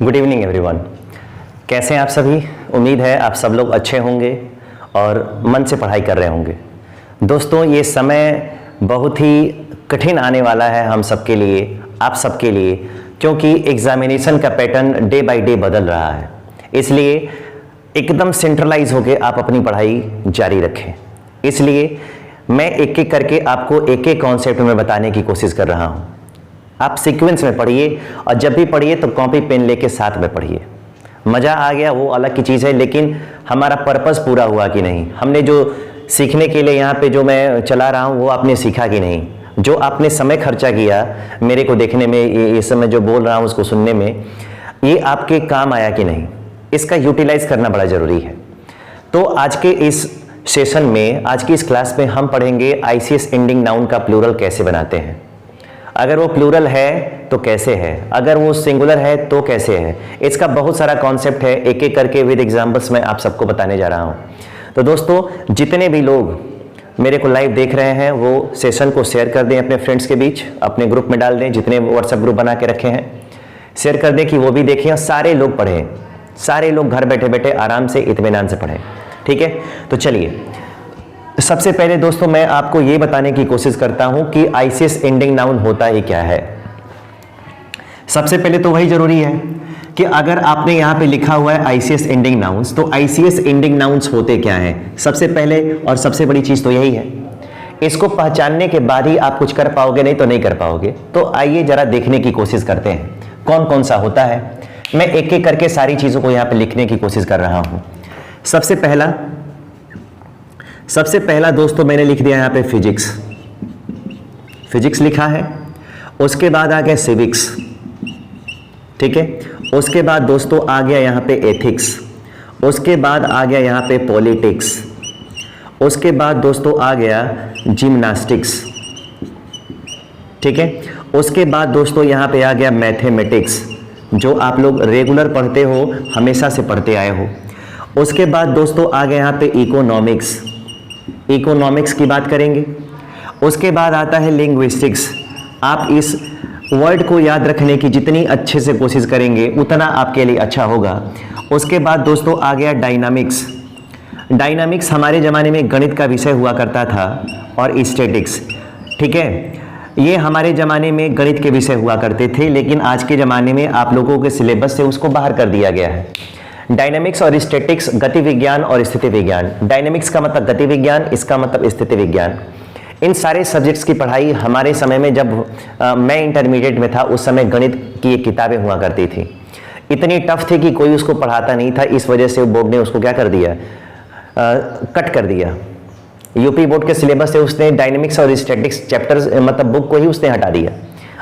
Good evening everyone. कैसे हैं आप सभी? उम्मीद है आप सब लोग अच्छे होंगे और मन से पढ़ाई कर रहे होंगे। दोस्तों, ये समय बहुत ही कठिन आने वाला है हम सबके लिए, आप सबके लिए, क्योंकि एग्जामिनेशन का पैटर्न डे बाय डे बदल रहा है। इसलिए एकदम सेंट्रलाइज होकर आप अपनी पढ़ाई जारी रखें। इसलिए मैं एक एक करके आपको एक एक कॉन्सेप्ट में बताने की कोशिश कर रहा हूँ। आप सीक्वेंस में पढ़िए और जब भी पढ़िए तो कॉपी पेन लेके साथ में पढ़िए। मज़ा आ गया वो अलग की चीज़ है, लेकिन हमारा पर्पस पूरा हुआ कि नहीं, हमने जो सीखने के लिए यहाँ पे जो मैं चला रहा हूँ वो आपने सीखा कि नहीं, जो आपने समय खर्चा किया मेरे को देखने में, ये समय जो बोल रहा हूँ उसको सुनने में, ये आपके काम आया कि नहीं, इसका यूटिलाइज करना बड़ा ज़रूरी है। तो आज के इस सेशन में, आज की इस क्लास में हम पढ़ेंगे ICS एंडिंग नाउन का प्लूरल कैसे बनाते हैं। अगर वो प्लूरल है तो कैसे है, अगर वो सिंगुलर है तो कैसे है। इसका बहुत सारा कॉन्सेप्ट है, एक एक करके विद एग्जांपल्स मैं आप सबको बताने जा रहा हूँ। तो दोस्तों, जितने भी लोग मेरे को लाइव देख रहे हैं वो सेशन को शेयर कर दें अपने फ्रेंड्स के बीच, अपने ग्रुप में डाल दें, जितने व्हाट्सएप ग्रुप बना के रखे हैं शेयर कर दें कि वो भी देखें और सारे लोग पढ़ें, सारे लोग घर बैठे बैठे आराम से इत्मीनान से पढ़ें। ठीक है, तो चलिए सबसे पहले दोस्तों मैं आपको ये बताने की कोशिश करता हूं कि ICS एंडिंग नाउन होता ही क्या है। सबसे पहले तो वही जरूरी है कि अगर आपने यहां पे लिखा हुआ है ICS एंडिंग नाउन्स, तो ICS एंडिंग नाउन्स होते क्या हैं। सबसे पहले और सबसे बड़ी चीज तो यही है, इसको पहचानने के बाद ही आप कुछ कर पाओगे, नहीं तो नहीं कर पाओगे। तो आइए जरा देखने की कोशिश करते हैं कौन कौन सा होता है। मैं एक एक करके सारी चीजों को यहां पे लिखने की कोशिश कर रहा हूं। सबसे पहला दोस्तों मैंने लिख दिया यहाँ पे फिजिक्स लिखा है। उसके बाद आ गया सिविक्स, ठीक है। उसके बाद दोस्तों आ गया यहाँ पे एथिक्स। उसके बाद आ गया यहाँ पे पॉलिटिक्स। उसके बाद दोस्तों आ गया जिम्नास्टिक्स, ठीक है। उसके बाद दोस्तों यहाँ पे आ गया मैथमेटिक्स, जो आप लोग रेगुलर पढ़ते हो, हमेशा से पढ़ते आए हो। उसके बाद दोस्तों आ गया यहाँ पे इकोनॉमिक्स की बात करेंगे। उसके बाद आता है लिंग्विस्टिक्स। आप इस वर्ड को याद रखने की जितनी अच्छे से कोशिश करेंगे उतना आपके लिए अच्छा होगा। उसके बाद दोस्तों आ गया डायनामिक्स हमारे ज़माने में गणित का विषय हुआ करता था, और स्टैटिक्स, ठीक है, ये हमारे ज़माने में गणित के विषय हुआ करते थे, लेकिन आज के ज़माने में आप लोगों के सिलेबस से उसको बाहर कर दिया गया है। डायनामिक्स और स्टैटिक्स, गति विज्ञान और स्थिति विज्ञान। डायनामिक्स का मतलब गति विज्ञान, इसका मतलब स्थिति विज्ञान। इन सारे सब्जेक्ट्स की पढ़ाई हमारे समय में, जब मैं इंटरमीडिएट में था, उस समय गणित की एक किताबें हुआ करती थी। इतनी टफ थी कि कोई उसको पढ़ाता नहीं था, इस वजह से बोर्ड ने उसको क्या कर दिया, कट कर दिया। यूपी बोर्ड के सिलेबस से उसने डायनामिक्स और स्टैटिक्स चैप्टर्स मतलब बुक को ही उसने हटा दिया,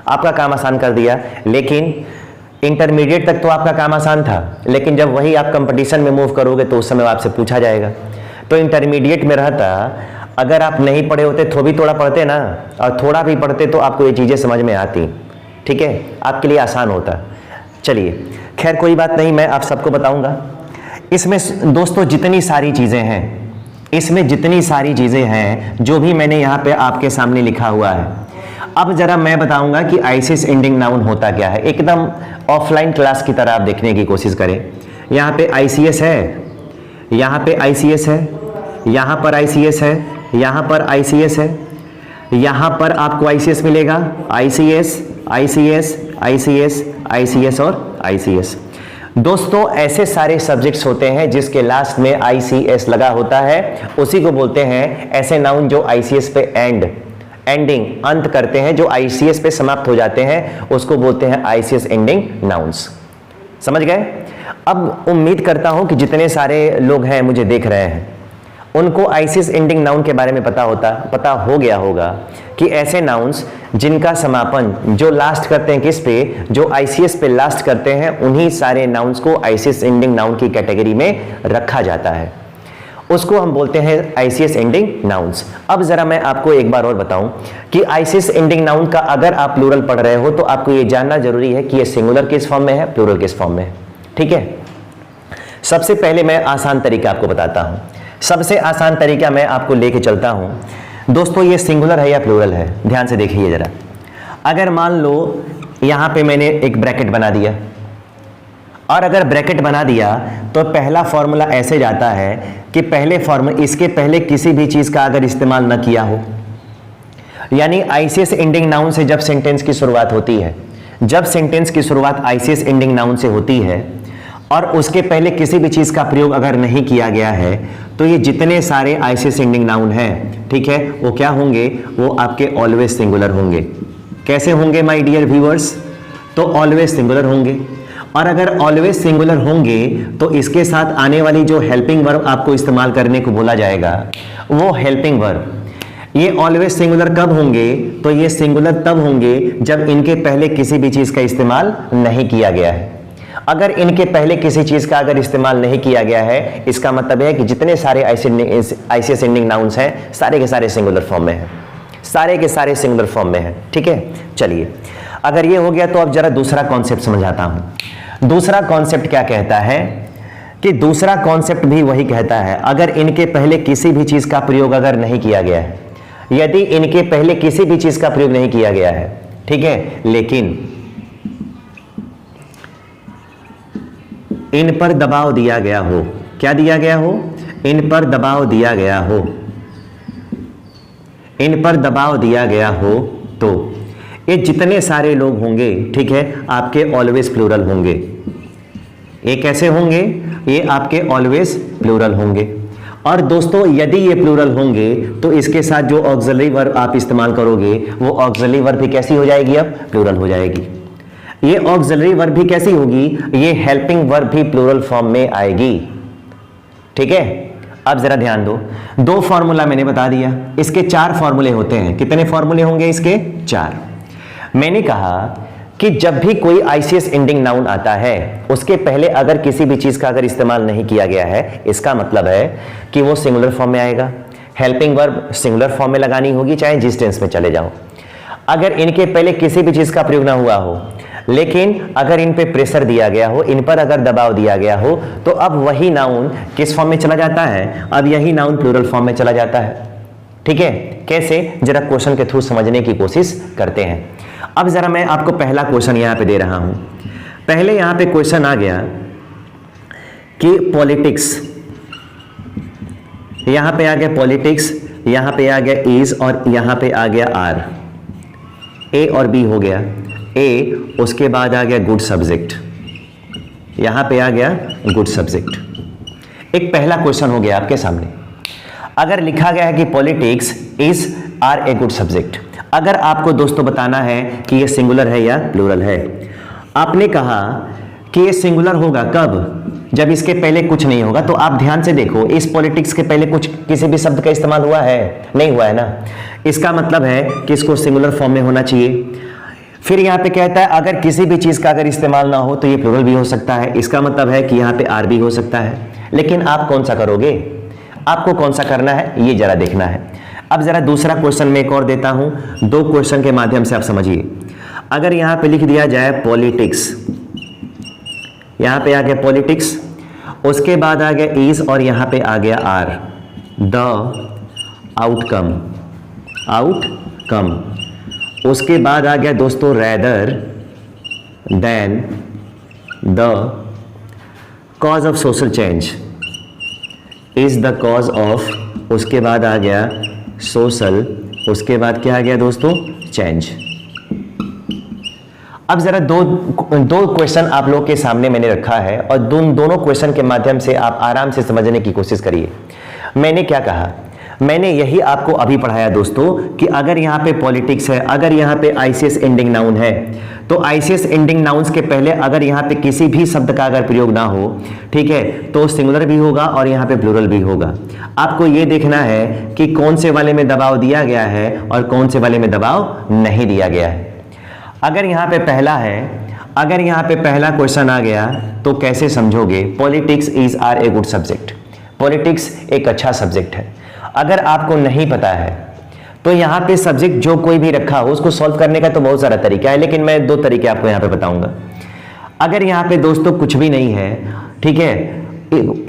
आपका काम आसान कर दिया। लेकिन इंटरमीडिएट तक तो आपका काम आसान था, लेकिन जब वही आप कंपटीशन में मूव करोगे तो उस समय आपसे पूछा जाएगा। तो इंटरमीडिएट में रहता, अगर आप नहीं पढ़े होते, थोड़ी थोड़ा पढ़ते ना, और थोड़ा भी पढ़ते तो आपको ये चीज़ें समझ में आती, ठीक है, आपके लिए आसान होता। चलिए, खैर कोई बात नहीं, मैं आप सबको बताऊंगा। इसमें दोस्तों जितनी सारी चीज़ें हैं, इसमें जितनी सारी चीज़ें हैं जो भी मैंने यहाँ पे आपके सामने लिखा हुआ है, अब जरा मैं बताऊंगा कि ICS एंडिंग नाउन होता क्या है। एकदम ऑफलाइन क्लास की तरह आप देखने की कोशिश करें। यहाँ पे ICS है, यहाँ पे ICS है, यहाँ पर ICS है, यहाँ पर ICS है, यहाँ पर आपको ICS मिलेगा, ICS और ICS। दोस्तों ऐसे सारे सब्जेक्ट्स होते हैं जिसके लास्ट में ICS लगा होता है, उसी को बोलते हैं ऐसे नाउन जो ICS पे एंडिंग अंत करते हैं, जो ICS पे समाप्त हो जाते हैं, उसको बोलते हैं ICS एंडिंग नाउन्स। समझ गए? अब उम्मीद करता हूं कि जितने सारे लोग हैं मुझे देख रहे हैं, उनको ICS एंडिंग नाउन के बारे में पता हो गया होगा कि ऐसे नाउन्स जिनका समापन जो लास्ट करते हैं किस पे, जो ICS पे लास्ट करते हैं, उन्हीं सारे नाउन्स को ICS एंडिंग नाउन की कैटेगरी में रखा जाता है, उसको हम बोलते हैं ICS एंडिंग नाउन्स। अब जरा मैं आपको एक बार और बताऊं कि ICS एंडिंग नाउन का अगर आप प्लूरल पढ़ रहे हो तो आपको ये जानना जरूरी है कि ये सिंगुलर किस फॉर्म में है, प्लूरल किस फॉर्म में है, ठीक है। सबसे पहले मैं आसान तरीका आपको बताता हूं, सबसे आसान तरीका मैं आपको लेके चलता हूं। दोस्तों ये सिंगुलर है या प्लूरल है, ध्यान से देखिए जरा। अगर मान लो यहां पे मैंने एक ब्रैकेट बना दिया, और अगर ब्रैकेट बना दिया तो पहला फॉर्मूला ऐसे जाता है कि पहले फॉर्मूला इसके पहले किसी भी चीज का अगर इस्तेमाल न किया हो, यानी आईसीएस एंडिंग नाउन से जब सेंटेंस की शुरुआत होती है, जब सेंटेंस की शुरुआत आईसीएस एंडिंग नाउन से होती है और उसके पहले किसी भी चीज का प्रयोग अगर नहीं किया गया है, तो ये जितने सारे आईसीएस एंडिंग नाउन हैं, ठीक है, वो क्या होंगे, वो आपके ऑलवेज सिंगुलर होंगे। कैसे होंगे माय डियर व्यूअर्स? तो ऑलवेज सिंगुलर होंगे। और अगर ऑलवेज सिंगुलर होंगे तो इसके साथ आने वाली जो हेल्पिंग वर्ब आपको इस्तेमाल करने को बोला जाएगा, वो हेल्पिंग वर्ब। ये ऑलवेज सिंगुलर कब होंगे? तो ये सिंगुलर तब होंगे जब इनके पहले किसी भी चीज का इस्तेमाल नहीं किया गया है। अगर इनके पहले किसी चीज का अगर इस्तेमाल नहीं किया गया है, इसका मतलब है कि जितने सारे आईसीएस एंडिंग नाउन्स हैं, सारे के सारे सिंगुलर फॉर्म में हैं, सारे के सारे सिंगुलर फॉर्म में हैं। ठीक है, चलिए, अगर ये हो गया तो अब जरा दूसरा कॉन्सेप्ट समझाता हूं। दूसरा कॉन्सेप्ट क्या कहता है कि दूसरा कॉन्सेप्ट भी वही कहता है, अगर इनके पहले किसी भी चीज का प्रयोग अगर नहीं किया गया है, यदि इनके पहले किसी भी चीज का प्रयोग नहीं किया गया है, ठीक है, लेकिन इन पर दबाव दिया गया हो, क्या दिया गया हो? इन पर दबाव दिया गया हो, इन पर दबाव दिया गया हो, तो ये जितने सारे लोग होंगे, ठीक है, आपके ऑलवेज प्लूरल होंगे। ये कैसे होंगे? ये आपके ऑलवेज प्लूरल होंगे। और दोस्तों, यदि ये प्लूरल होंगे तो इसके साथ जो ऑक्सिलरी वर्ब आप इस्तेमाल करोगे, वो ऑक्सिलरी वर्ब भी कैसी हो जाएगी? अब प्लूरल हो जाएगी। ये ऑक्सिलरी वर्ब भी कैसी होगी? ये हेल्पिंग वर्ब भी प्लूरल फॉर्म में आएगी। ठीक है, अब जरा ध्यान दो, दो फॉर्मूला मैंने बता दिया, इसके 4 फॉर्मूले होते हैं। कितने फॉर्मूले होंगे इसके? 4। मैंने कहा कि जब भी कोई आईसीएस एंडिंग नाउन आता है, उसके पहले अगर किसी भी चीज का अगर इस्तेमाल नहीं किया गया है, इसका मतलब है कि वो सिंगुलर फॉर्म में आएगा। हेल्पिंग वर्ब सिंगुलर फॉर्म में लगानी होगी, चाहे जिस टेंस में चले जाओ। अगर इनके पहले किसी भी चीज का प्रयोग ना हुआ हो, लेकिन अगर इन पे प्रेशर दिया गया हो, इन पर अगर दबाव दिया गया हो, तो अब वही नाउन किस फॉर्म में चला जाता है? अब यही नाउन प्लूरल फॉर्म में चला जाता है। ठीक है, कैसे? जरा क्वेश्चन के थ्रू समझने की कोशिश करते हैं। अब जरा मैं आपको पहला क्वेश्चन यहां पे दे रहा हूं। पहले यहां पे क्वेश्चन आ गया कि पॉलिटिक्स, यहां पे आ गया पॉलिटिक्स, यहां पे आ गया इज और यहां पे आ गया आर। ए और बी हो गया। ए, उसके बाद आ गया गुड सब्जेक्ट, यहां पे आ गया गुड सब्जेक्ट। एक पहला क्वेश्चन हो गया आपके सामने। अगर लिखा गया है कि politics is are a good subject, अगर आपको दोस्तों बताना है कि ये सिंगुलर है या प्लूरल है। आपने कहा कि ये सिंगुलर होगा कब? जब इसके पहले कुछ नहीं होगा। तो आप ध्यान से देखो, इस पॉलिटिक्स के पहले कुछ किसी भी शब्द का इस्तेमाल हुआ है? नहीं हुआ है ना। इसका मतलब है कि इसको सिंगुलर फॉर्म में होना चाहिए। फिर यहां पे कहता है अगर किसी भी चीज का अगर इस्तेमाल ना हो तो ये प्लूरल भी हो सकता है। इसका मतलब है कि यहां पे आर भी हो सकता है। लेकिन आप कौन सा करोगे? आपको कौन सा करना है, ये जरा देखना है। अब जरा दूसरा क्वेश्चन मैं एक और देता हूं, 2 क्वेश्चन के माध्यम से आप समझिए। अगर यहां पे लिख दिया जाए पॉलिटिक्स, यहां पे आ गया पॉलिटिक्स, उसके बाद आ गया इज और यहां पे आ गया आर, द आउटकम, आउटकम, उसके बाद आ गया दोस्तों rather than the cause of social change, is the cause of, उसके बाद आ गया सोशल, उसके बाद क्या आ गया दोस्तों? चेंज। अब जरा दो क्वेश्चन आप लोग के सामने मैंने रखा है और दोनों क्वेश्चन के माध्यम से आप आराम से समझने की कोशिश करिए। मैंने क्या कहा? मैंने यही आपको अभी पढ़ाया दोस्तों कि अगर यहाँ पे पॉलिटिक्स है, अगर यहाँ पे आईसीएस एंडिंग नाउन है, तो आईसीएस एंडिंग नाउन्स के पहले अगर यहाँ पे किसी भी शब्द का अगर प्रयोग ना हो, ठीक है, तो सिंगुलर भी होगा और यहाँ पे प्लूरल भी होगा। आपको ये देखना है कि कौन से वाले में दबाव दिया गया है और कौन से वाले में दबाव नहीं दिया गया है। अगर यहाँ पे पहला है, अगर यहाँ पे पहला क्वेश्चन आ गया तो कैसे समझोगे? Politics is are a good subject, politics एक अच्छा सब्जेक्ट है। अगर आपको नहीं पता है तो यहाँ पे सब्जेक्ट जो कोई भी रखा हो उसको सॉल्व करने का तो बहुत सारा तरीका है, लेकिन मैं 2 तरीके आपको यहाँ पे बताऊंगा। अगर यहाँ पे दोस्तों कुछ भी नहीं है, ठीक है,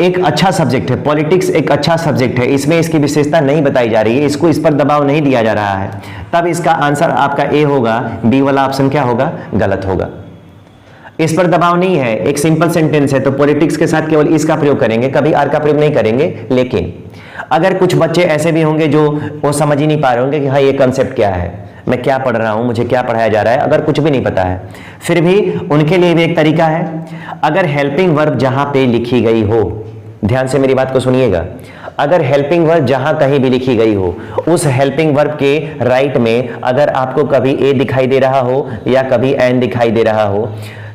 एक अच्छा सब्जेक्ट है, पॉलिटिक्स एक अच्छा सब्जेक्ट है, इसमें इसकी विशेषता नहीं बताई जा रही है, इसको इस पर दबाव नहीं दिया जा रहा है, तब इसका आंसर आपका ए होगा। बी वाला ऑप्शन क्या होगा? गलत होगा। इस पर दबाव नहीं है, एक सिंपल सेंटेंस है, तो पॉलिटिक्स के साथ केवल इसका प्रयोग करेंगे, कभी आर का प्रयोग नहीं करेंगे। लेकिन अगर कुछ बच्चे ऐसे भी होंगे जो वो समझ ही नहीं पा रहे होंगे कि हाँ ये कंसेप्ट क्या है, मैं क्या पढ़ रहा हूं, मुझे क्या पढ़ाया जा रहा है, अगर कुछ भी नहीं पता है, फिर भी उनके लिए भी एक तरीका है। अगर हेल्पिंग वर्ब जहां पे लिखी गई हो, ध्यान से मेरी बात को सुनिएगा, अगर हेल्पिंग वर्ब जहां कहीं भी लिखी गई हो, उस हेल्पिंग वर्ब के राइट में अगर आपको कभी ए दिखाई दे रहा हो या कभी एन दिखाई दे रहा हो,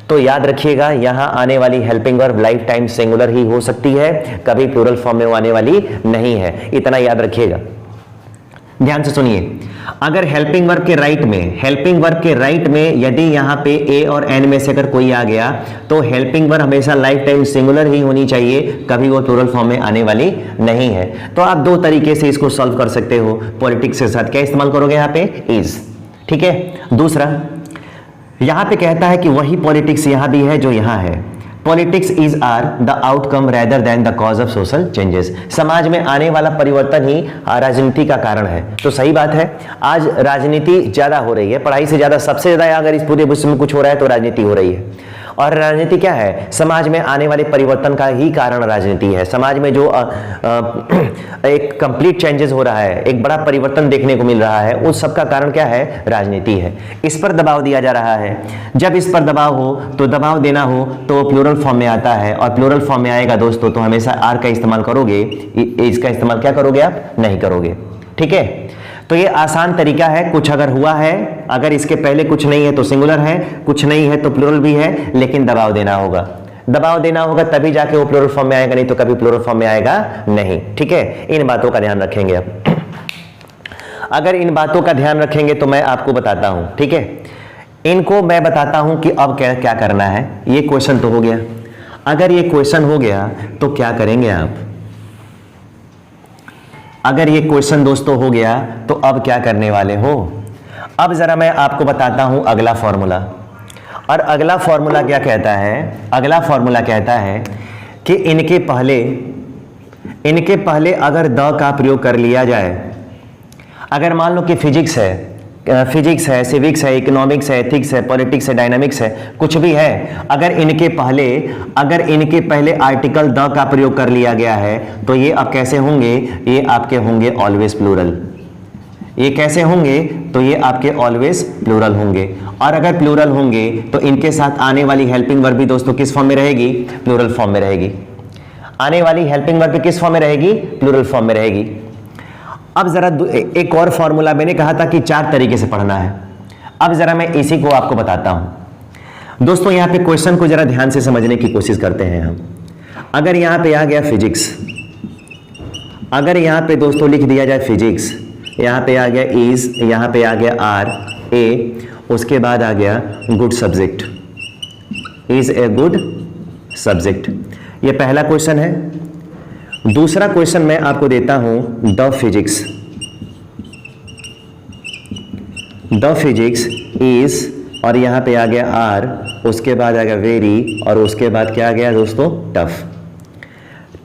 तो याद रखिएगा यहां आने वाली helping verb life time singular ही हो सकती है, कभी प्लूरल फॉर्म में आने वाली नहीं है, इतना याद रखिएगा। ध्यान से सुनिए, अगर हेल्पिंग वर्ब के राइट में यदि यहां पे ए और एन में से अगर कोई आ गया, तो हेल्पिंग वर्ब हमेशा लाइफ टाइम सिंगुलर ही होनी चाहिए, कभी वो प्लूरल फॉर्म में आने वाली नहीं है। तो आप दो तरीके से इसको सॉल्व कर सकते हो पॉलिटिक्स के साथ। क्या इस्तेमाल करोगे यहां पे? इज। ठीक है। दूसरा, यहां पे कहता है कि वही पॉलिटिक्स यहां भी है जो यहां है। Politics is are the outcome rather than the cause of social changes. समाज में आने वाला परिवर्तन ही राजनीति का कारण है। तो सही बात है, आज राजनीति ज्यादा हो रही है, पढ़ाई से ज्यादा, सबसे ज्यादा अगर इस पूरे विश्व में कुछ हो रहा है तो राजनीति हो रही है। और राजनीति क्या है? समाज में आने वाले परिवर्तन का ही कारण राजनीति है। समाज में जो एक कंप्लीट चेंजेस हो रहा है, एक बड़ा परिवर्तन देखने को मिल रहा है, उस सब का कारण क्या है? राजनीति है। इस पर दबाव दिया जा रहा है। जब इस पर दबाव हो तो दबाव देना हो तो प्लूरल फॉर्म में आता है, और प्लूरल फॉर्म में आएगा दोस्तों तो हमेशा आर का इस्तेमाल करोगे, इसका इस्तेमाल क्या करोगे आप? नहीं करोगे। ठीक है। तो ये आसान तरीका है। कुछ अगर हुआ है, अगर इसके पहले कुछ नहीं है तो सिंगुलर है, कुछ नहीं है तो प्लूरल भी है, लेकिन दबाव देना होगा। दबाव देना होगा तभी जाके वो प्लूरल फॉर्म में आएगा, नहीं तो कभी प्लूरल फॉर्म में आएगा नहीं। ठीक है। इन बातों का ध्यान रखेंगे आप। अगर इन बातों का ध्यान रखेंगे तो मैं आपको बताता हूं। ठीक है। इनको मैं बताता हूं कि अब क्या करना है। ये क्वेश्चन तो हो गया। अगर ये क्वेश्चन हो गया तो क्या करेंगे आप? अगर ये क्वेश्चन दोस्तों हो गया तो अब क्या करने वाले हो? अब जरा मैं आपको बताता हूं अगला फॉर्मूला। और अगला फॉर्मूला क्या कहता है? अगला फॉर्मूला कहता है कि इनके पहले अगर द का प्रयोग कर लिया जाए, अगर मान लो कि फिजिक्स है, सिविक्स है, इकोनॉमिक्स है, एथिक्स है, पॉलिटिक्स है, डायनामिक्स है, कुछ भी है, अगर इनके पहले आर्टिकल द का प्रयोग कर लिया गया है तो ये अब कैसे होंगे? ये आपके होंगे ऑलवेज प्लूरल। ये कैसे होंगे? तो ये आपके ऑलवेज प्लूरल होंगे। और अगर प्लूरल होंगे तो इनके साथ आने वाली हेल्पिंग वर्ब भी दोस्तों किस फॉर्म में रहेगी? प्लूरल फॉर्म में रहेगी। आने वाली हेल्पिंग वर्ब किस फॉर्म में रहेगी? प्लूरल फॉर्म में रहेगी। अब जरा एक और फॉर्मूला, मैंने कहा था कि 4 तरीके से पढ़ना है। अब जरा मैं इसी को आपको बताता हूं दोस्तों। यहां पे क्वेश्चन को जरा ध्यान से समझने की कोशिश करते हैं हम। अगर यहां पे आ गया फिजिक्स, अगर यहां पे दोस्तों लिख दिया जाए फिजिक्स, यहां पे आ गया इज, यहां पे आ गया आर ए, उसके बाद आ गया good subject, is a good subject. ये पहला क्वेश्चन है। दूसरा क्वेश्चन मैं आपको देता हूं द फिजिक्स इज, और यहां पे आ गया आर, उसके बाद आ गया वेरी, और उसके बाद क्या आ गया दोस्तों? टफ।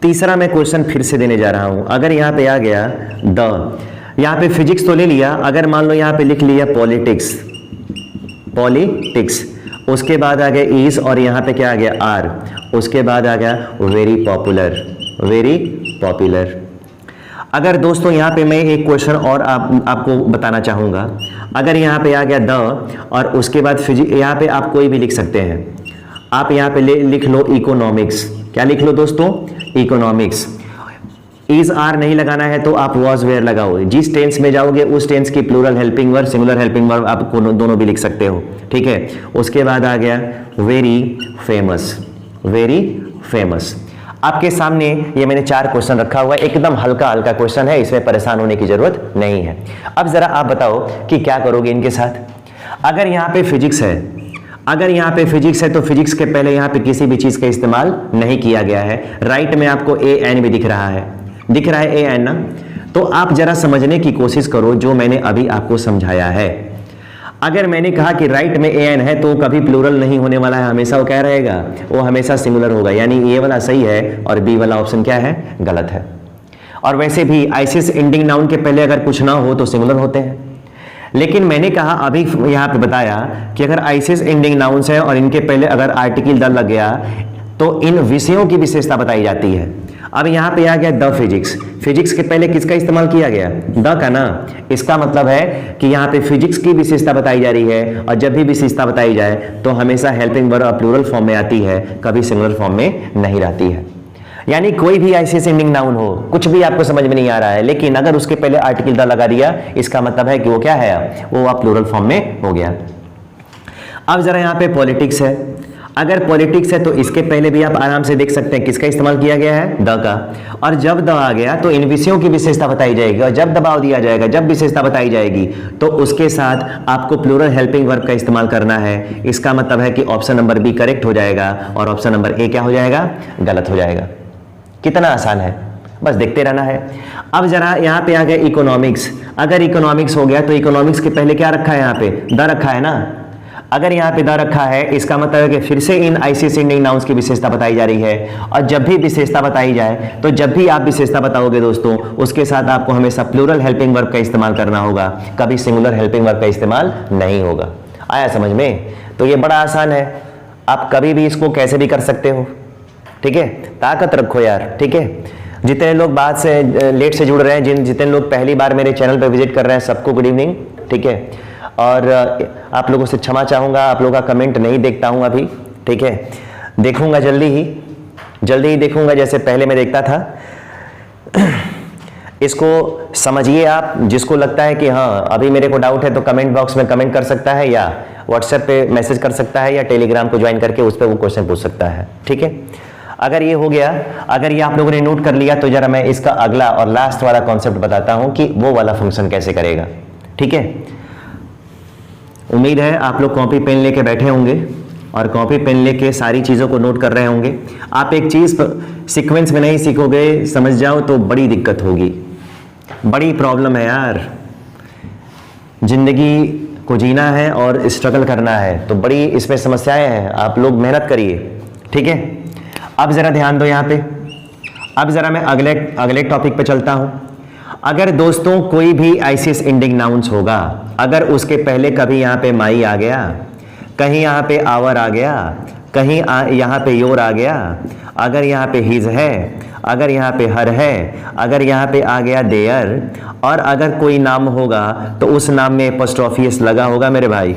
तीसरा मैं क्वेश्चन फिर से देने जा रहा हूं। अगर यहां पे आ गया द, यहां पे फिजिक्स तो ले लिया, अगर मान लो यहां पे लिख लिया पॉलिटिक्स, उसके बाद आ गया इज, और यहां पे क्या आ गया? आर, उसके बाद आ गया वेरी पॉपुलर। अगर दोस्तों यहां पे मैं एक क्वेश्चन और आपको बताना चाहूंगा। अगर यहां पे आ गया द, और उसके बाद फिजिक्स, यहां पे आप कोई भी लिख सकते हैं। आप यहां पे लिख लो इकोनॉमिक्स। क्या लिख लो दोस्तों? इकोनॉमिक्स। इज आर नहीं लगाना है तो आप वॉज वेयर लगाओ। जिस टेंस में जाओगे उस टेंस की plural helping verb, singular helping verb आप दोनों भी लिख सकते हो। ठीक है। उसके बाद आ गया वेरी फेमस। आपके सामने ये मैंने 4 क्वेश्चन रखा हुआ है, एकदम हल्का क्वेश्चन है, इसमें परेशान होने की जरूरत नहीं है। अब जरा आप बताओ कि क्या करोगे इनके साथ। अगर यहाँ पे फिजिक्स है, तो फिजिक्स के पहले यहाँ पे किसी भी चीज का इस्तेमाल नहीं किया गया है। राइट में आपको ए एन भी दिख रहा है ए एन ना। तो आप जरा समझने की कोशिश करो जो मैंने अभी आपको समझाया है। अगर मैंने कहा कि राइट में ए एन है तो कभी प्लूरल नहीं होने वाला है, हमेशा वो क्या रहेगा? वो हमेशा सिंगुलर होगा। यानी ए वाला सही है और बी वाला ऑप्शन क्या है? गलत है। और वैसे भी आईसीएस एंडिंग नाउन के पहले अगर कुछ ना हो तो सिंगुलर होते हैं। लेकिन मैंने कहा अभी यहाँ पे बताया कि अगर आईसीएस एंडिंग नाउन्स है और इनके पहले अगर आर्टिकल द लग गया तो इन विषयों की विशेषता बताई जाती है। अब यहाँ पे आ गया द फिजिक्स, फिजिक्स के पहले किसका इस्तेमाल किया गया? द का ना। इसका मतलब है कि यहाँ पे फिजिक्स की विशेषता बताई जा रही है, और जब भी विशेषता बताई जाए तो हमेशा हेल्पिंग वर्ब प्लूरल फॉर्म में आती है, कभी सिंगुलर फॉर्म में नहीं रहती है। यानी कोई भी आईसीएस एंडिंग नाउन हो, कुछ भी आपको समझ में नहीं आ रहा है, लेकिन अगर उसके पहले आर्टिकल द लगा दिया, इसका मतलब है कि वो क्या है, वो आप प्लूरल फॉर्म में हो गया। अब जरा यहाँ पे पॉलिटिक्स है, अगर पॉलिटिक्स है तो इसके पहले भी आप आराम से देख सकते हैं किसका इस्तेमाल किया गया है, द का। और जब द आ गया तो इन विषयों की विशेषता बताई जाएगी, और जब दबाव दिया जाएगा, जब विशेषता बताई जाएगी, तो उसके साथ आपको प्लूरल हेल्पिंग वर्ब का इस्तेमाल करना है। इसका मतलब है कि ऑप्शन नंबर बी करेक्ट हो जाएगा और ऑप्शन नंबर ए क्या हो जाएगा, गलत हो जाएगा। कितना आसान है, बस देखते रहना है। अब जरा यहाँ पे आ गया इकोनॉमिक्स, अगर इकोनॉमिक्स हो गया तो इकोनॉमिक्स के पहले क्या रखा है, यहाँ पे द रखा है ना। अगर यहाँ पे द रखा है, इसका मतलब है कि फिर से इन आईसीएस एंडिंग नाउन्स की विशेषता बताई जा रही है, और जब भी विशेषता बताई जाए तो जब भी आप विशेषता बताओगे दोस्तों, उसके साथ आपको हमेशा प्लूरल हेल्पिंग वर्ब का इस्तेमाल करना होगा, कभी सिंगुलर हेल्पिंग वर्ब का इस्तेमाल नहीं होगा। आया समझ में? तो ये बड़ा आसान है, आप कभी भी इसको कैसे भी कर सकते हो। ठीक है, ताकत रखो यार। ठीक है, जितने लोग बाद से लेट से जुड़ रहे हैं, जितने लोग पहली बार मेरे चैनल पर विजिट कर रहे हैं, सबको गुड इवनिंग। ठीक है, और आप लोगों से क्षमा चाहूँगा, आप लोगों का कमेंट नहीं देखता हूँ अभी। ठीक है, देखूँगा जल्दी ही देखूँगा, जैसे पहले मैं देखता था। इसको समझिए आप, जिसको लगता है कि हाँ अभी मेरे को डाउट है तो कमेंट बॉक्स में कमेंट कर सकता है, या व्हाट्सएप पे मैसेज कर सकता है, या टेलीग्राम को ज्वाइन करके उस पर वो क्वेश्चन पूछ सकता है। ठीक है, अगर ये हो गया, अगर ये आप लोगों ने नोट कर लिया, तो जरा मैं इसका अगला और लास्ट वाला कॉन्सेप्ट बताता हूँ कि वो वाला फंक्शन कैसे करेगा। ठीक है, उम्मीद है आप लोग कॉपी पेन लेके बैठे होंगे और कॉपी पेन लेके सारी चीज़ों को नोट कर रहे होंगे। आप एक चीज़ सीक्वेंस में नहीं सीखोगे, समझ जाओ तो बड़ी दिक्कत होगी, बड़ी प्रॉब्लम है यार। जिंदगी को जीना है और स्ट्रगल करना है, तो बड़ी इसमें समस्याएं हैं, आप लोग मेहनत करिए। ठीक है, अब ज़रा ध्यान दो यहाँ पे। अब ज़रा मैं अगले टॉपिक पे चलता हूँ। अगर दोस्तों कोई भी आईसीएस एंडिंग नाउन्स होगा, अगर उसके पहले कभी यहाँ पे माई आ गया, कहीं यहाँ पे आवर आ गया, कहीं यहाँ पे योर आ गया, अगर यहाँ पे हिज है, अगर यहाँ पे हर है, अगर यहाँ पे आ गया देयर, और अगर कोई नाम होगा तो उस नाम में एपोस्ट्रोफी लगा होगा मेरे भाई।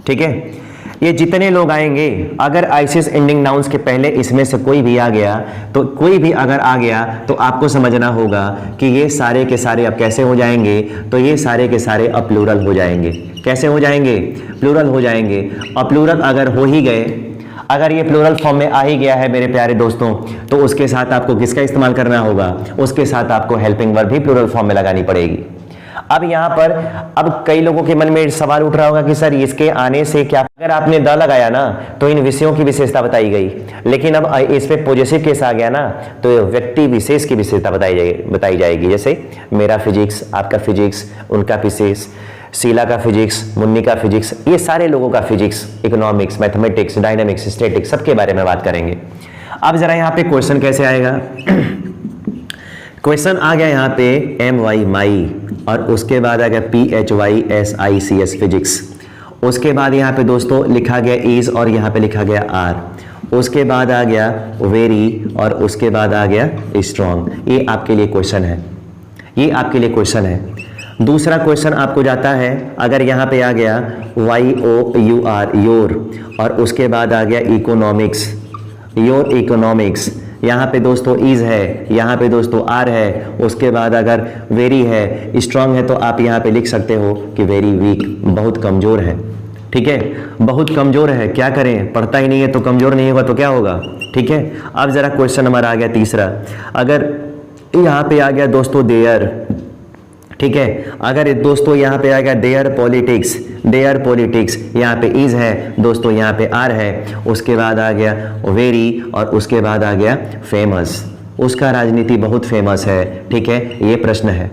ठीक है, ये जितने लोग आएंगे, अगर आईसीएस एंडिंग नाउन्स के पहले इसमें से कोई भी आ गया, तो कोई भी अगर आ गया तो आपको समझना होगा कि ये सारे के सारे अब कैसे हो जाएंगे, तो ये सारे के सारे अब प्लूरल हो जाएंगे। कैसे हो जाएंगे? प्लूरल हो जाएंगे। और प्लूरल अगर हो ही गए, अगर ये प्लूरल फॉर्म में आ ही गया है मेरे प्यारे दोस्तों, तो उसके साथ आपको किसका इस्तेमाल करना होगा? उसके साथ आपको हेल्पिंग वर्ब भी प्लूरल फॉर्म में लगानी पड़ेगी। अब यहाँ पर अब कई लोगों के मन में सवाल उठ रहा होगा कि सर इसके आने से क्या, अगर आपने द लगाया ना तो इन विषयों की विशेषता बताई गई, लेकिन अब इस पे पॉजिटिव केस आ गया ना तो व्यक्ति विशेष की विशेषता बताई जाएगी। जैसे मेरा फिजिक्स, आपका फिजिक्स, उनका फिजिक्स, शीला का फिजिक्स, मुन्नी का फिजिक्स, ये सारे लोगों का physics, economics, mathematics, dynamics, statics, सबके बारे में बात करेंगे। अब जरा यहाँ पे क्वेश्चन कैसे आएगा। क्वेश्चन आ गया यहाँ पे MY माई, और उसके बाद आ गया PHYSICS फिजिक्स। उसके बाद यहाँ पे दोस्तों लिखा गया इज, और यहाँ पे लिखा गया आर। उसके बाद आ गया वेरी, और उसके बाद आ गया स्ट्रॉन्ग। ये आपके लिए क्वेश्चन है, ये आपके लिए क्वेश्चन है। दूसरा क्वेश्चन आपको जाता है, अगर यहाँ पे आ गया YOUR योर, और उसके बाद आ गया इकोनॉमिक्स, योर इकोनॉमिक्स। यहाँ पे दोस्तों इज है, यहाँ पे दोस्तों आर है, उसके बाद अगर वेरी है, स्ट्रांग है, तो आप यहाँ पे लिख सकते हो कि वेरी वीक, बहुत कमज़ोर है। ठीक है, बहुत कमज़ोर है, क्या करें, पढ़ता ही नहीं है तो कमज़ोर नहीं होगा तो क्या होगा। ठीक है, अब ज़रा क्वेश्चन हमारा आ गया तीसरा, अगर यहाँ पे आ गया दोस्तों देयर। ठीक है, अगर दोस्तों यहाँ पे आ गया देयर पॉलिटिक्स, देयर पॉलिटिक्स, यहाँ पे इज है दोस्तों, यहाँ पे आर है, उसके बाद आ गया वेरी, और उसके बाद आ गया फेमस, उसका राजनीति बहुत फेमस है। ठीक है, ये प्रश्न है।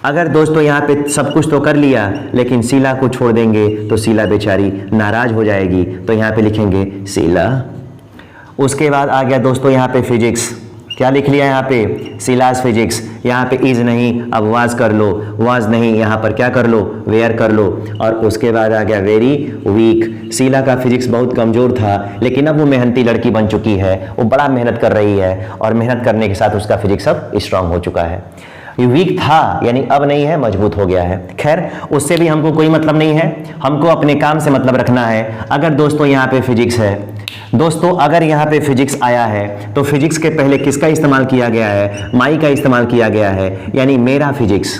अगर दोस्तों यहाँ पे सब कुछ तो कर लिया, लेकिन शीला को छोड़ देंगे तो शीला बेचारी नाराज हो जाएगी, तो यहाँ पे लिखेंगे शीला। उसके बाद आ गया दोस्तों यहाँ पे फिजिक्स। क्या लिख लिया यहाँ पे, सीलास फिजिक्स। यहाँ पे इज नहीं, अब वाज कर लो, वाज नहीं, यहाँ पर क्या कर लो, वेयर कर लो। और उसके बाद आ गया वेरी वीक। शीला का फिजिक्स बहुत कमजोर था, लेकिन अब वो मेहनती लड़की बन चुकी है, वो बड़ा मेहनत कर रही है और मेहनत करने के साथ उसका फिजिक्स अब स्ट्रांग हो चुका है। वीक था यानी अब नहीं है, मजबूत हो गया है। खैर उससे भी हमको कोई मतलब नहीं है, हमको अपने काम से मतलब रखना है। अगर दोस्तों यहाँ पे फिजिक्स है, दोस्तों अगर यहाँ पे फिजिक्स आया है तो फिजिक्स के पहले किसका इस्तेमाल किया गया है, माई का इस्तेमाल किया गया है, यानी मेरा फिजिक्स,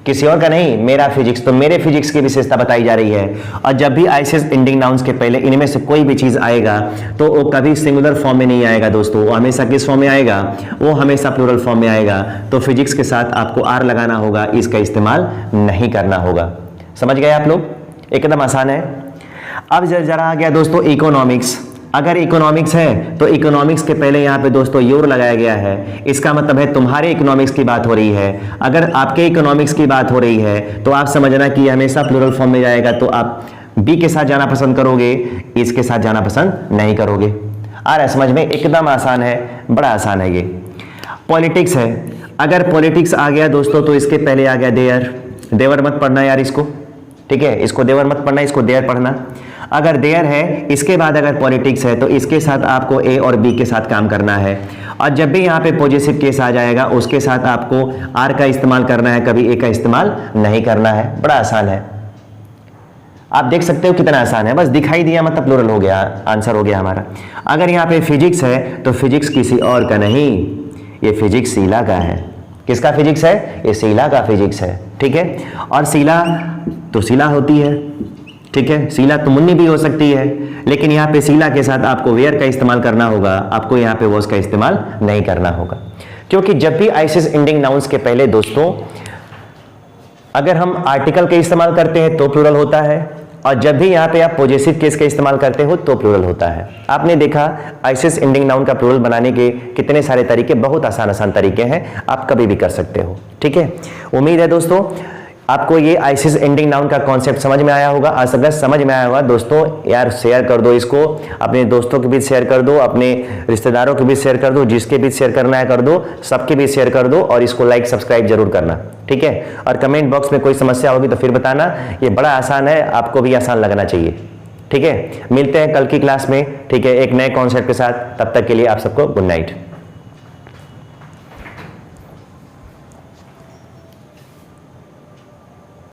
किसी और का नहीं, मेरा फिजिक्स। तो मेरे फिजिक्स की विशेषता बताई जा रही है। और जब भी आईसीएस एंडिंग नाउन्स के पहले इनमें से कोई भी चीज आएगा तो वो कभी सिंगुलर फॉर्म में नहीं आएगा दोस्तों, वो हमेशा किस फॉर्म में आएगा, वो हमेशा प्लूरल फॉर्म में आएगा। तो फिजिक्स के साथ आपको आर लगाना होगा, इसका इस्तेमाल नहीं करना होगा। समझ गए आप लोग, एकदम आसान है। अब जरा आ गया दोस्तों इकोनॉमिक्स। अगर इकोनॉमिक्स है तो इकोनॉमिक्स के पहले यहाँ पे दोस्तों योर लगाया गया है, इसका मतलब है तुम्हारे इकोनॉमिक्स की बात हो रही है। अगर आपके इकोनॉमिक्स की बात हो रही है तो आप समझना कि ये हमेशा प्लूरल फॉर्म में जाएगा, तो आप बी के साथ जाना पसंद करोगे, इसके साथ जाना पसंद नहीं करोगे। आ रहा है समझ में, एकदम आसान है, बड़ा आसान है ये। पॉलिटिक्स है, अगर पॉलिटिक्स आ गया दोस्तों तो इसके पहले आ गया देयर। देवर मत पढ़ना यार इसको, ठीक है, इसको देवर मत पढ़ना, इसको देयर पढ़ना। अगर देयर है इसके बाद अगर पॉलिटिक्स है तो इसके साथ आपको ए और बी के साथ काम करना है। और जब भी यहाँ पे पॉजिटिव केस आ जाएगा उसके साथ आपको आर का इस्तेमाल करना है, कभी ए का इस्तेमाल नहीं करना है। बड़ा आसान है, आप देख सकते हो कितना आसान है, बस दिखाई दिया मतलब प्लूरल हो गया, आंसर हो गया हमारा। अगर यहाँ पे फिजिक्स है तो फिजिक्स किसी और का नहीं, ये फिजिक्स शीला का है। किसका फिजिक्स है, ये शीला का फिजिक्स है, ठीक है। और शीला तो शीला होती है, ठीक है, शीला तो मुन्नी भी हो सकती है, लेकिन यहाँ पे शीला के साथ आपको वेयर का इस्तेमाल करना होगा, आपको यहाँ पे वॉज का इस्तेमाल नहीं करना होगा। क्योंकि जब भी आईसीएस एंडिंग नाउन्स के पहले दोस्तों अगर हम आर्टिकल के इस्तेमाल करते हैं तो प्लूरल होता है, और जब भी यहाँ पे आप पॉजेसिव केस का इस्तेमाल करते हो तो प्लूरल होता है। आपने देखा आईसीएस एंडिंग नाउन का प्लूरल बनाने के कितने सारे तरीके, बहुत आसान तरीके हैं, आप कभी भी कर सकते हो, ठीक है। उम्मीद है दोस्तों आपको ये आईसीएस एंडिंग नाउन का कॉन्सेप्ट समझ में आया होगा। अगर समझ में आया होगा दोस्तों यार शेयर कर दो इसको, अपने दोस्तों के बीच शेयर कर दो, अपने रिश्तेदारों के बीच शेयर कर दो, जिसके बीच शेयर करना है कर दो, सबके बीच शेयर कर दो, और इसको लाइक सब्सक्राइब जरूर करना, ठीक है। और कमेंट बॉक्स में कोई समस्या होगी तो फिर बताना, ये बड़ा आसान है, आपको भी आसान लगना चाहिए, ठीक है। मिलते हैं कल की क्लास में, ठीक है, एक नए कॉन्सेप्ट के साथ। तब तक के लिए आप सबको गुड नाइट।